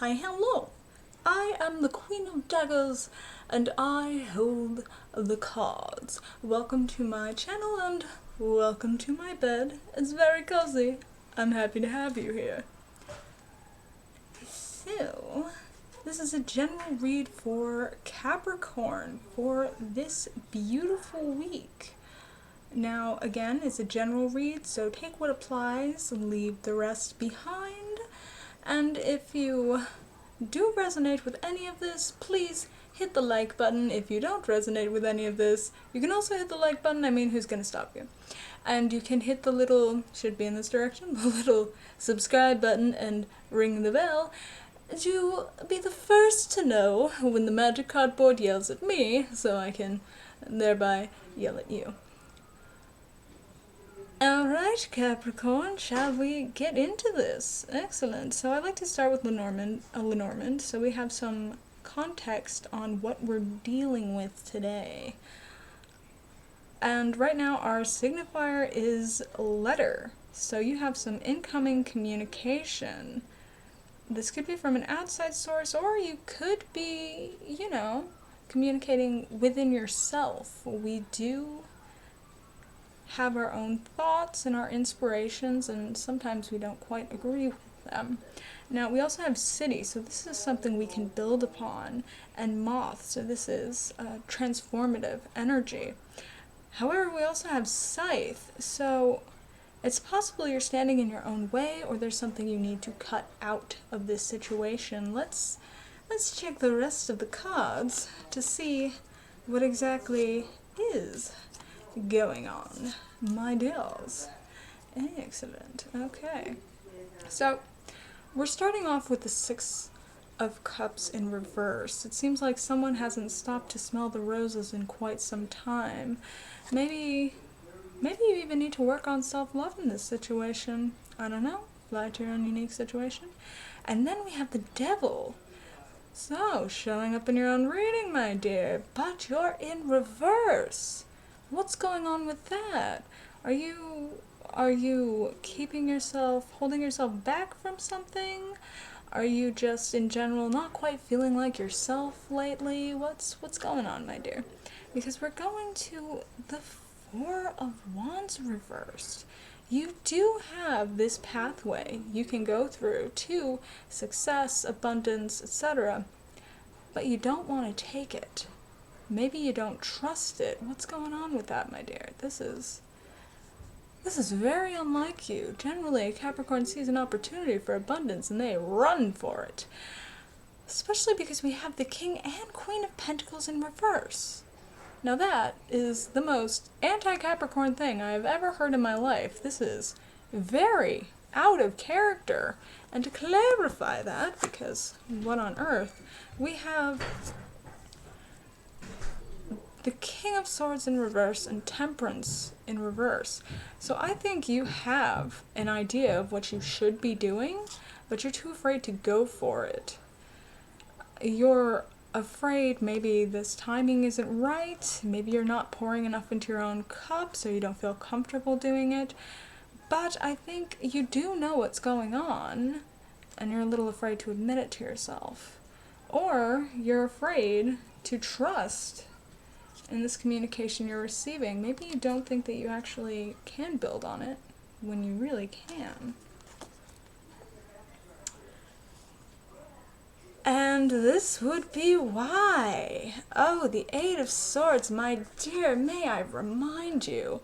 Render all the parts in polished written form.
Hi, hello! I am the Queen of Daggers, and I hold the cards. Welcome to my channel, and welcome to my bed. It's very cozy. I'm happy to have you here. So, this is a general read for Capricorn for this beautiful week. Now, again, it's a general read, so take what applies, leave the rest behind. And if you do resonate with any of this, please hit the like button. If you don't resonate with any of this, you can also hit the like button. I mean, who's gonna stop you? And you can hit the little, should be in this direction, the little subscribe button and ring the bell to be the first to know when the magic cardboard yells at me, so I can thereby yell at you. Alright, Capricorn, shall we get into this? Excellent. So I'd like to start with Lenormand, so we have some context on what we're dealing with today. And right now our signifier is letter. So you have some incoming communication. This could be from an outside source, or you could be, communicating within yourself. We do have our own thoughts and our inspirations, and sometimes we don't quite agree with them. Now, we also have city, so this is something we can build upon, and moth, so this is transformative energy. However, we also have scythe, so it's possible you're standing in your own way, or there's something you need to cut out of this situation. Let's check the rest of the cards to see what exactly is going on, my dears. Excellent. Okay. So, we're starting off with the Six of Cups in reverse. It seems like someone hasn't stopped to smell the roses in quite some time. Maybe you even need to work on self-love in this situation. I don't know. Apply to your own unique situation. And then we have the Devil. So, showing up in your own reading, my dear, but you're in reverse. What's going on with that? Are you holding yourself back from something? Are you just in general not quite feeling like yourself lately? What's going on, my dear? Because we're going to the Four of Wands reversed. You do have this pathway you can go through to success, abundance, etc. But you don't want to take it. Maybe you don't trust it. What's going on with that, my dear? This is very unlike you. Generally, Capricorn sees an opportunity for abundance and they run for it. Especially because we have the King and Queen of Pentacles in reverse. Now that is the most anti-Capricorn thing I have ever heard in my life. This is very out of character. And to clarify that, because what on earth, we have the King of Swords in reverse and Temperance in reverse. So I think you have an idea of what you should be doing, but you're too afraid to go for it. You're afraid maybe this timing isn't right, maybe you're not pouring enough into your own cup so you don't feel comfortable doing it. But I think you do know what's going on, and you're a little afraid to admit it to yourself. Or you're afraid to trust in this communication you're receiving. Maybe you don't think that you actually can build on it when you really can. And this would be why. Oh, the Eight of Swords, my dear, may I remind you,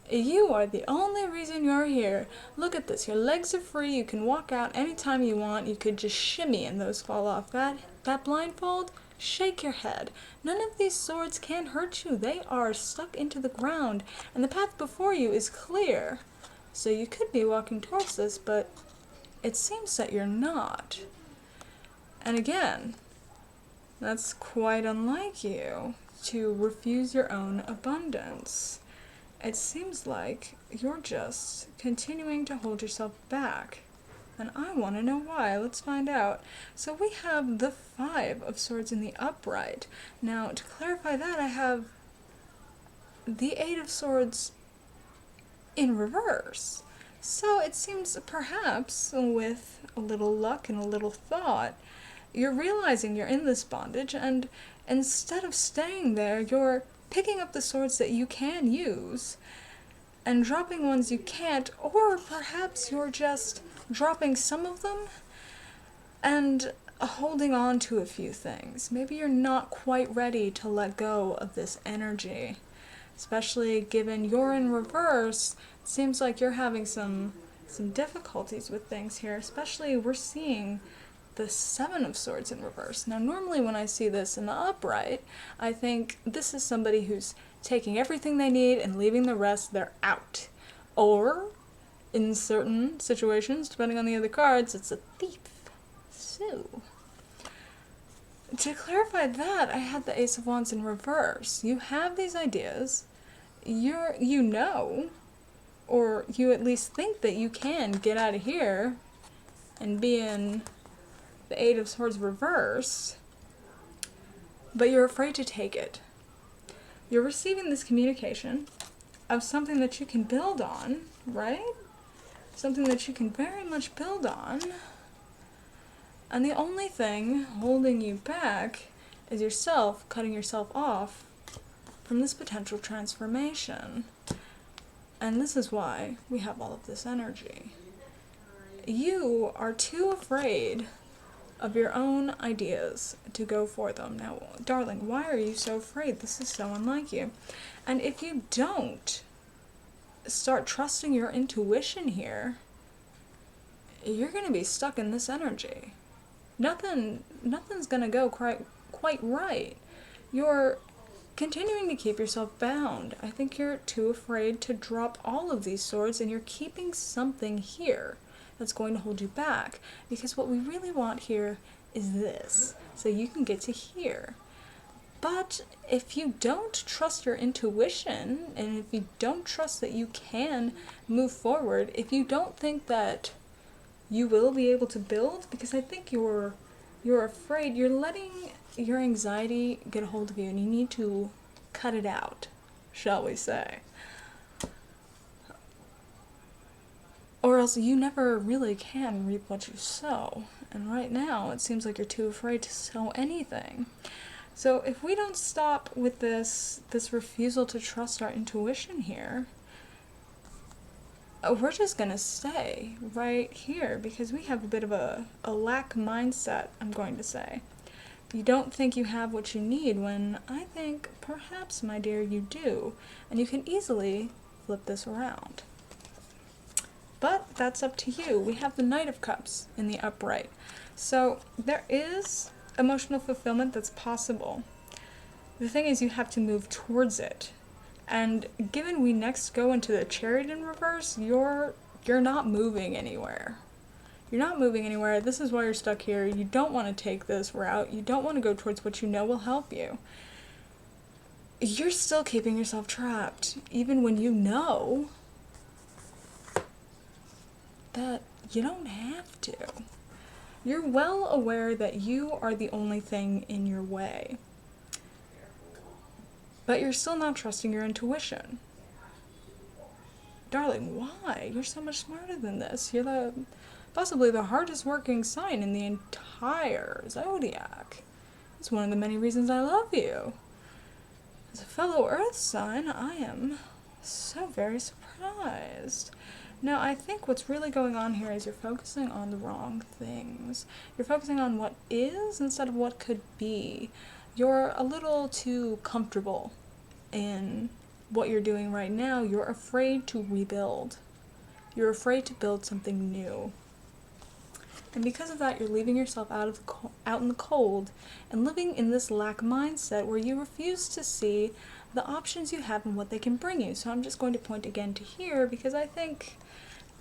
you are the only reason you're here. Look at this, your legs are free, you can walk out anytime you want, you could just shimmy and those fall off. That blindfold, shake your head. None of these swords can hurt you. They are stuck into the ground, and the path before you is clear. So you could be walking towards this, but it seems that you're not. And again, that's quite unlike you, to refuse your own abundance. It seems like you're just continuing to hold yourself back. And I want to know why. Let's find out. So we have the Five of Swords in the upright. Now, to clarify that, I have the Eight of Swords in reverse. So it seems perhaps with a little luck and a little thought, you're realizing you're in this bondage, and instead of staying there, you're picking up the swords that you can use and dropping ones you can't, or perhaps you're just dropping some of them and holding on to a few things. Maybe you're not quite ready to let go of this energy, especially given you're in reverse. It seems like you're having some difficulties with things here, especially we're seeing the Seven of Swords in reverse. Now, normally when I see this in the upright, I think this is somebody who's taking everything they need and leaving the rest, they're out. Or, in certain situations, depending on the other cards, it's a thief. So, to clarify that, I had the Ace of Wands in reverse. You have these ideas, you know, or you at least think that you can get out of here and be in the Eight of Swords reverse, but you're afraid to take it. You're receiving this communication of something that you can build on, right? Something that you can very much build on. And the only thing holding you back is yourself cutting yourself off from this potential transformation. And this is why we have all of this energy. You are too afraid of your own ideas to go for them. Now, darling, why are you so afraid? This is so unlike you. And if you don't start trusting your intuition here, you're going to be stuck in this energy. Nothing's going to go quite right. You're continuing to keep yourself bound. I think you're too afraid to drop all of these swords, and you're keeping something here that's going to hold you back. Because what we really want here is this, so you can get to here. But if you don't trust your intuition, and if you don't trust that you can move forward, if you don't think that you will be able to build, because I think you're afraid, you're letting your anxiety get a hold of you, and you need to cut it out, shall we say. Or else you never really can reap what you sow. And right now, it seems like you're too afraid to sow anything. So if we don't stop with this refusal to trust our intuition here, we're just going to stay right here because we have a bit of a lack mindset, I'm going to say. You don't think you have what you need when I think perhaps, my dear, you do. And you can easily flip this around. But that's up to you. We have the Knight of Cups in the upright. So there is emotional fulfillment that's possible. The thing is, you have to move towards it. And given we next go into the Chariot in reverse, you're not moving anywhere. You're not moving anywhere. This is why you're stuck here. You don't want to take this route. You don't want to go towards what you know will help you. You're still keeping yourself trapped, even when you know that you don't have to. You're well aware that you are the only thing in your way. But you're still not trusting your intuition. Darling, why? You're so much smarter than this. You're possibly the hardest working sign in the entire zodiac. It's one of the many reasons I love you. As a fellow Earth sign, I am so very surprised. Now, I think what's really going on here is you're focusing on the wrong things. You're focusing on what is instead of what could be. You're a little too comfortable in what you're doing right now. You're afraid to rebuild. You're afraid to build something new. And because of that, you're leaving yourself out in the cold and living in this lack mindset where you refuse to see the options you have and what they can bring you. So I'm just going to point again to here because I think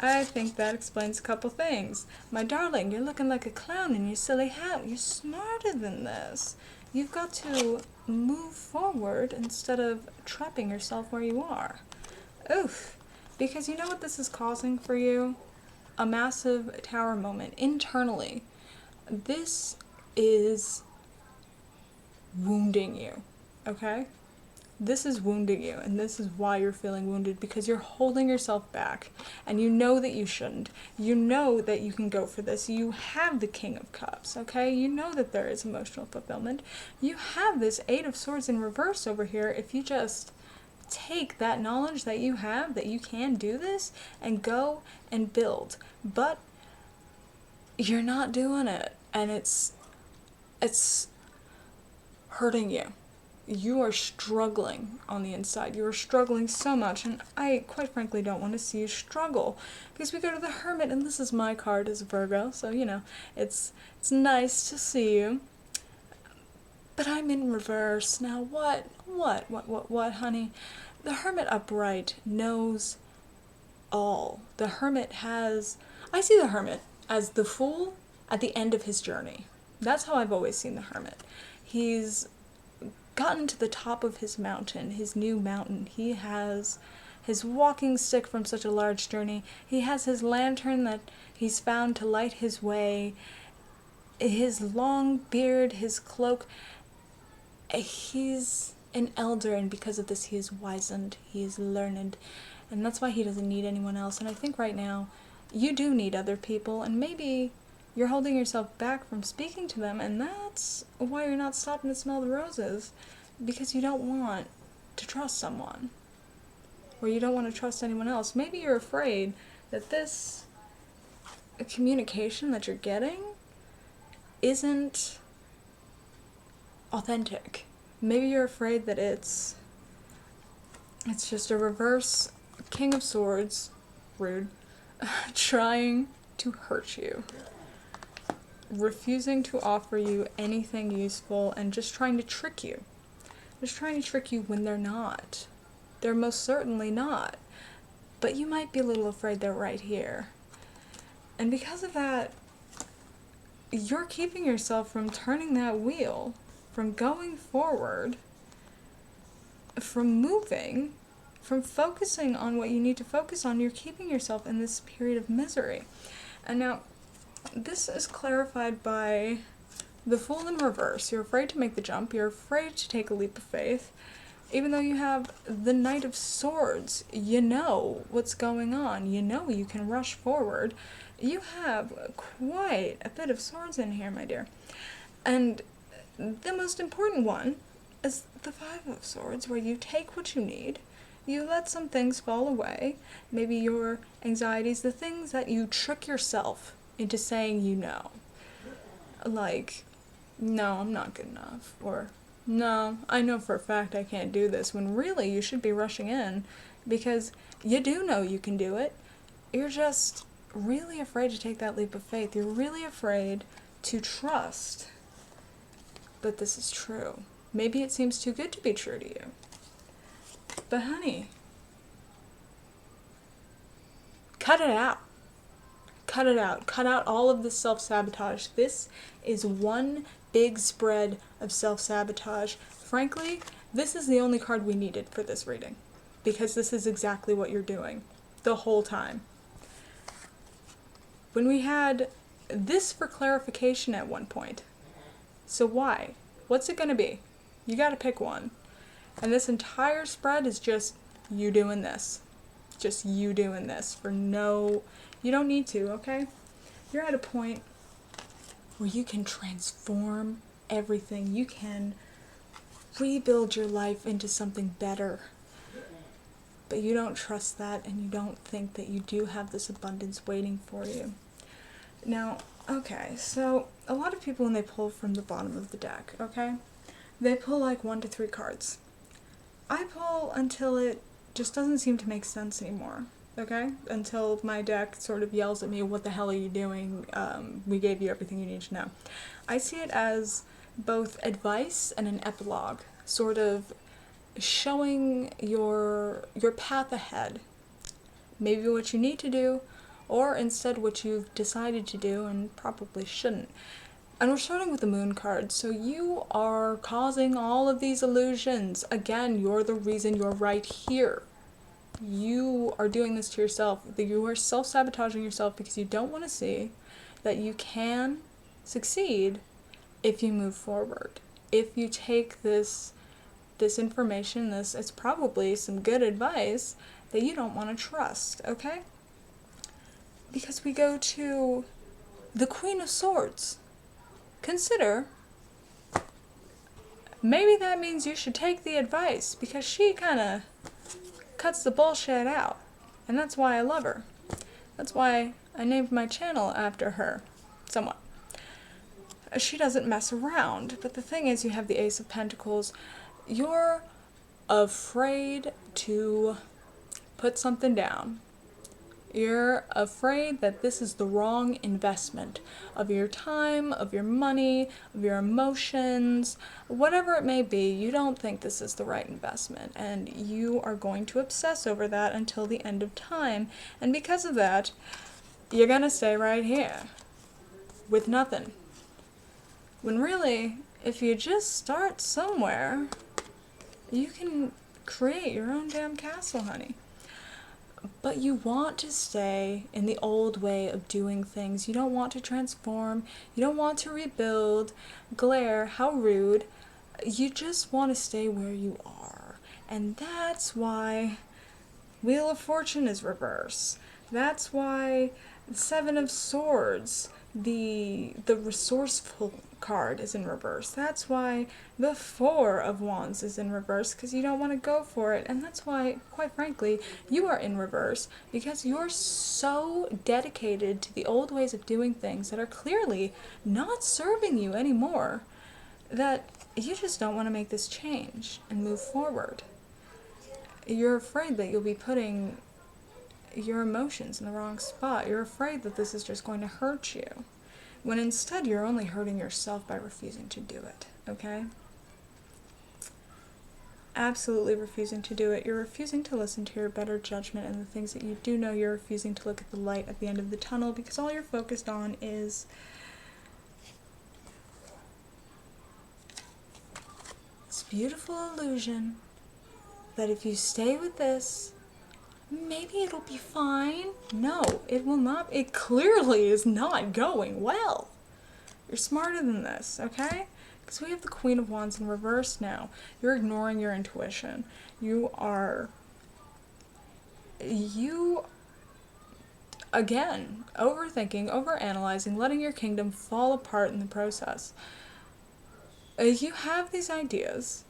that explains a couple things. My darling, you're looking like a clown in your silly hat. You're smarter than this. You've got to move forward instead of trapping yourself where you are. Oof. Because you know what this is causing for you? A massive tower moment internally. This is wounding you, okay? this is wounding you, and this is why you're feeling wounded, because you're holding yourself back, and you know that you shouldn't. You know that you can go for this. You have the King of Cups, okay? You know that there is emotional fulfillment. You have this Eight of Swords in reverse over here. If you just take that knowledge that you have, that you can do this, and go and build. But you're not doing it, and it's hurting you. You are struggling on the inside. You are struggling so much, and I quite frankly don't want to see you struggle, because we go to the Hermit, and this is my card as a Virgo, so you know, it's nice to see you. But I'm in reverse. Now what, honey? The Hermit upright knows all. The Hermit I see the Hermit as the Fool at the end of his journey. That's how I've always seen the Hermit. He's gotten to the top of his mountain, his new mountain. He has his walking stick from such a large journey. He has his lantern that he's found to light his way, his long beard, his cloak. He's an elder, and because of this he is wizened, he is learned, and that's why he doesn't need anyone else. And I think right now you do need other people, and maybe you're holding yourself back from speaking to them, and that's why you're not stopping to smell the roses, because you don't want to trust someone, or you don't want to trust anyone else. Maybe you're afraid that this communication that you're getting isn't authentic. Maybe you're afraid that it's just a reverse King of Swords, rude, trying to hurt you, refusing to offer you anything useful, and just trying to trick you. Just trying to trick you when they're not. They're most certainly not. But you might be a little afraid they're right here. And because of that, you're keeping yourself from turning that wheel, from going forward, from moving, from focusing on what you need to focus on. You're keeping yourself in this period of misery. And now, this is clarified by the Fool in reverse. You're afraid to make the jump. You're afraid to take a leap of faith. Even though you have the Knight of Swords, you know what's going on. You know you can rush forward. You have quite a bit of swords in here, my dear. And the most important one is the Five of Swords, where you take what you need. You let some things fall away. Maybe your anxieties, the things that you trick yourself into saying you know. Like, no, I'm not good enough. Or, no, I know for a fact I can't do this. When really you should be rushing in, because you do know you can do it. You're just really afraid to take that leap of faith. You're really afraid to trust that this is true. Maybe it seems too good to be true to you. But honey, cut it out. Cut it out. Cut out all of this self-sabotage. This is one big spread of self-sabotage. Frankly, this is the only card we needed for this reading, because this is exactly what you're doing the whole time. When we had this for clarification at one point. So why? What's it going to be? You got to pick one. And this entire spread is just you doing this. Just you doing this for no... You don't need to, okay? You're at a point where you can transform everything. You can rebuild your life into something better. But you don't trust that, and you don't think that you do have this abundance waiting for you. Now, okay, so a lot of people, when they pull from the bottom of the deck, okay, they pull like 1 to 3 cards. I pull until it just doesn't seem to make sense anymore, okay? Until my deck sort of yells at me, what the hell are you doing? We gave you everything you need to know. I see it as both advice and an epilogue, sort of showing your path ahead. Maybe what you need to do, or instead what you've decided to do and probably shouldn't. And we're starting with the Moon card, so you are causing all of these illusions. Again, you're the reason you're right here. You are doing this to yourself. You are self-sabotaging yourself because you don't want to see that you can succeed if you move forward. If you take this this information, it's probably some good advice that you don't want to trust, okay? Because we go to the Queen of Swords. Consider, maybe that means you should take the advice, because she kind of cuts the bullshit out. And that's why I love her. That's why I named my channel after her, somewhat. She doesn't mess around, but the thing is, you have the Ace of Pentacles. You're afraid to put something down. You're afraid that this is the wrong investment of your time, of your money, of your emotions, whatever it may be. You don't think this is the right investment, and you are going to obsess over that until the end of time. And because of that, you're gonna stay right here with nothing. When really, if you just start somewhere, you can create your own damn castle, honey. But you want to stay in the old way of doing things. You don't want to transform. You don't want to rebuild. Glare, how rude. You just want to stay where you are. And that's why Wheel of Fortune is reverse. That's why Seven of Swords, the resourceful card, is in reverse. That's why the Four of Wands is in reverse, because you don't want to go for it. And that's why, quite frankly, you are in reverse, because you're so dedicated to the old ways of doing things that are clearly not serving you anymore, that you just don't want to make this change and move forward. You're afraid that you'll be putting your emotions in the wrong spot. You're afraid that this is just going to hurt you, when instead you're only hurting yourself by refusing to do it, okay? Absolutely refusing to do it. You're refusing to listen to your better judgment and the things that you do know. You're refusing to look at the light at the end of the tunnel, because all you're focused on is this beautiful illusion that if you stay with this, maybe it'll be fine. No, it will not. It clearly is not going well. You're smarter than this, okay? Because we have the Queen of Wands in reverse now. You're ignoring your intuition. You, again, overthinking, overanalyzing, letting your kingdom fall apart in the process. You have these ideas.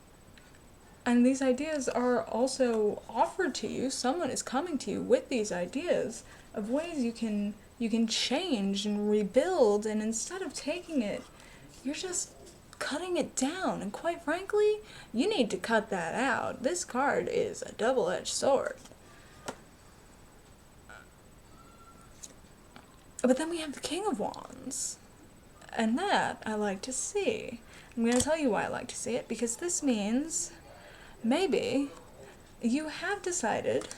And these ideas are also offered to you. Someone is coming to you with these ideas of ways you can change and rebuild, and instead of taking it, you're just cutting it down. And quite frankly, you need to cut that out. This card is a double-edged sword. But then we have the King of Wands, and that I like to see. I'm going to tell you why I like to see it, because this means maybe you have decided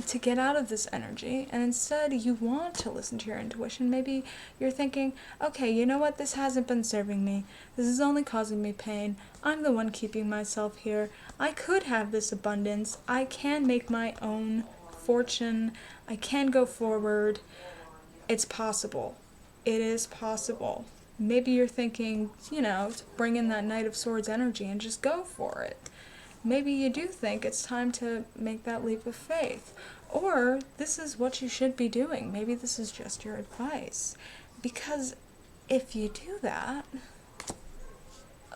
to get out of this energy, and instead you want to listen to your intuition. Maybe you're thinking, okay, you know what, this hasn't been serving me. This is only causing me pain. I'm the one keeping myself here. I could have this abundance. I can make my own fortune. I can go forward. It's possible. It is possible. Maybe you're thinking, to bring in that Knight of Swords energy and just go for it. Maybe you do think it's time to make that leap of faith. Or this is what you should be doing. Maybe this is just your advice. Because if you do that,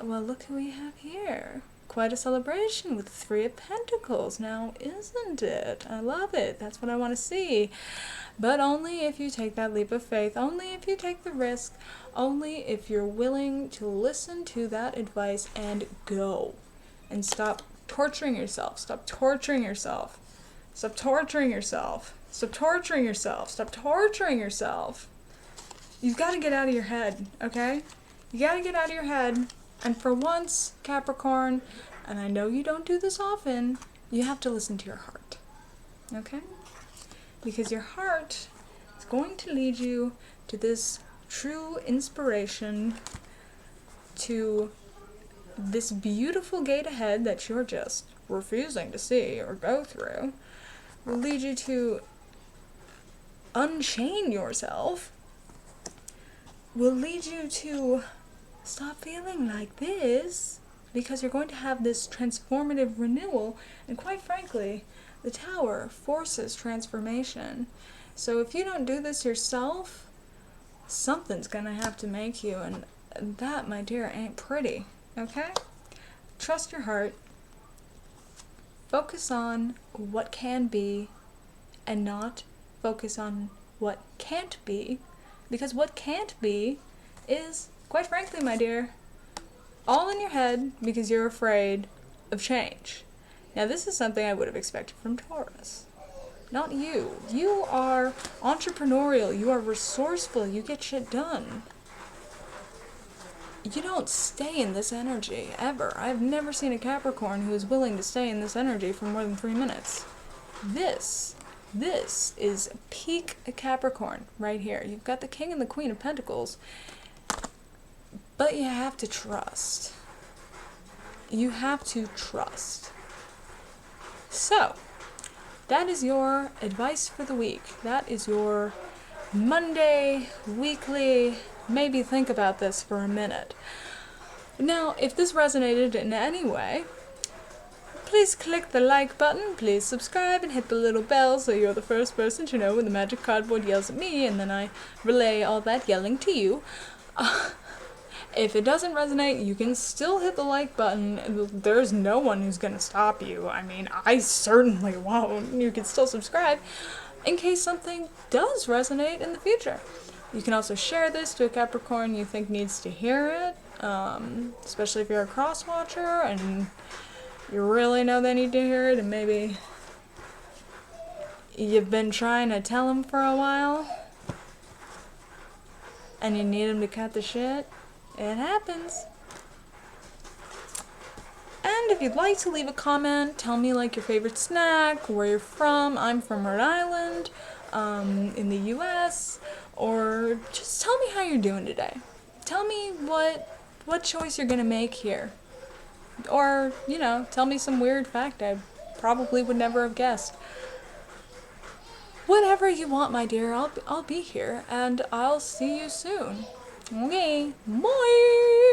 well, look who we have here. Quite a celebration with the Three of Pentacles. Now, isn't it? I love it. That's what I want to see. But only if you take that leap of faith. Only if you take the risk. Only if you're willing to listen to that advice and go. And stop torturing yourself. Stop torturing yourself. Stop torturing yourself. Stop torturing yourself. Stop torturing yourself. You've got to get out of your head, okay? You got to get out of your head. And for once, Capricorn, and I know you don't do this often, you have to listen to your heart, okay? Because your heart is going to lead you to this true inspiration, to this beautiful gate ahead that you're just refusing to see or go through. Will lead you to unchain yourself. Will lead you to stop feeling like this because you're going to have this transformative renewal, and quite frankly, the Tower forces transformation. So if you don't do this yourself, something's gonna have to make you, and that, my dear, ain't pretty, okay? Trust your heart. Focus on what can be, and not focus on what can't be, because what can't be is, quite frankly, my dear, all in your head because you're afraid of change. Now, this is something I would have expected from Taurus. Not you. You are entrepreneurial, you are resourceful, you get shit done. You don't stay in this energy, ever. I've never seen a Capricorn who is willing to stay in this energy for more than 3 minutes. This is peak Capricorn right here. You've got the King and the Queen of Pentacles, but you have to trust. You have to trust. So, that is your advice for the week. That is your Monday, weekly, maybe think about this for a minute. Now, if this resonated in any way, please click the like button, please subscribe, and hit the little bell so you're the first person to know when the magic cardboard yells at me, and then I relay all that yelling to you. If it doesn't resonate, you can still hit the like button. There's no one who's gonna stop you. I mean, I certainly won't. You can still subscribe in case something does resonate in the future. You can also share this to a Capricorn you think needs to hear it, especially if you're a cross-watcher and you really know they need to hear it, and maybe you've been trying to tell them for a while and you need them to cut the shit. It happens. And if you'd like to leave a comment, tell me like your favorite snack, where you're from. I'm from Rhode Island, in the US, or just tell me how you're doing today. Tell me what choice you're gonna make here. Or, you know, tell me some weird fact I probably would never have guessed. Whatever you want, my dear, I'll be here, and I'll see you soon. Okay, bye!